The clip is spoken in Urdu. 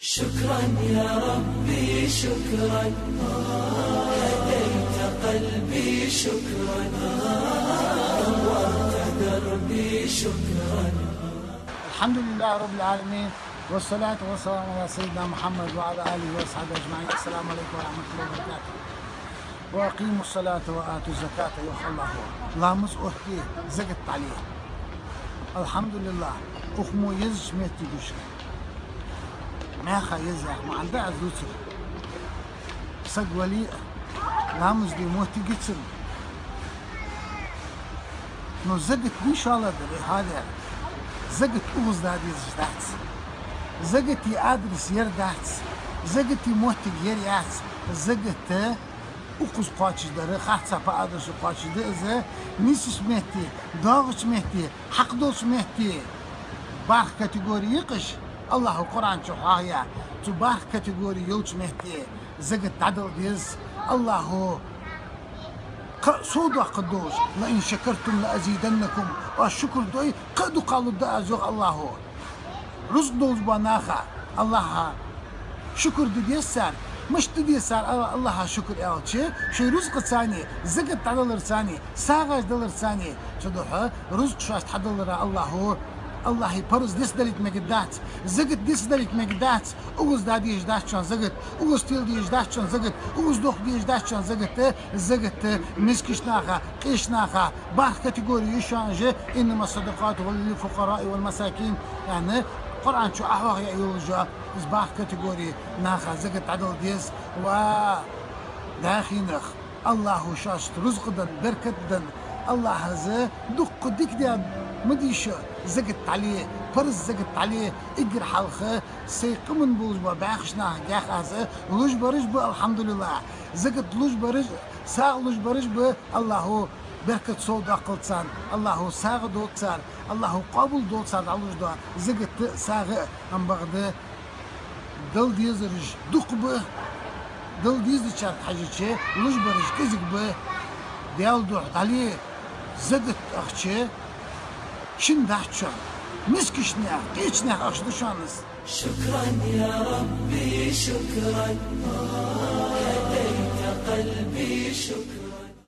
شكرا يا ربي شكرا، هديت قلبي شكرا، نورت دربي شكرا. الحمد لله رب العالمين، والصلاة والسلام على سيدنا محمد وعلى آله وصحبه أجمعين. السلام عليكم ورحمة الله وبركاته. وأقيموا الصلاة وآتوا الزكاة يوحى الله اللهم أحكي زقت عليه. الحمد لله أخمو يزش ميتي دوشك ما خايزة ما عندها عزوتر سق ولي لامز دي موتي جتر نو زقت إن شاء الله دري هذا زقت أغز دادي زدات زقت يادرس يردات زقت موتي يريات زقت أقص قاتش دري خاطر بأدرس قاتش ده نيسس مهتي داغش مهتي حق دوس مهتي باخ كاتيجوري يقش الله قرآن شحايا تباخ كاتيجوري يوش مهتي زقت عدل ديز الله صودا قدوس لئن شكرتم لأزيدنكم والشكر دوي قد قالوا دا زوغ الله رزق دوز بناخا الله شكر ديسار مش ديسار الله شكر شي رزق ثاني زقت عدل ثاني ساغاش دلر ثاني شدوها رزق شاش حدل الله الله يبرز ديس دلت مقدات زقت ديس دلت مقدات اوز دادي اجداش شان زقت اوز تيل دي اجداش شان زقت اوز دوخ دي اجداش شان زقت مسكش ناخا قيش ناخا باخ كاتيجوري يشانجي انما الصدقات للفقراء والمساكين يعني قرآن شو احوغ يوجا باخ كاتيجوري ناخا زقت عدل ديس و داخي نخ الله شاشت رزق دن بركت دن الله هذا دق ديك دي مديش زقت عليه فرز زقت عليه اجر حلخه سيق من بوز باخشنا جاخ هذا لوج برج الحمد لله زقت لوج برج ساغ لوج برج الله بركة صوت قلتسان الله ساغ دوتسان الله قابل دوتسان علوج دا زقت ساغ ام بغده دل ديزرج دق به دل ديز شرط حاجه شي لوج برج كزق به ديال دوح عليه زقت اخشي شن دحشان مسكشنا قيشنا أخشدشانس. شكرا يا ربي شكرا، هديت قلبي شكرا.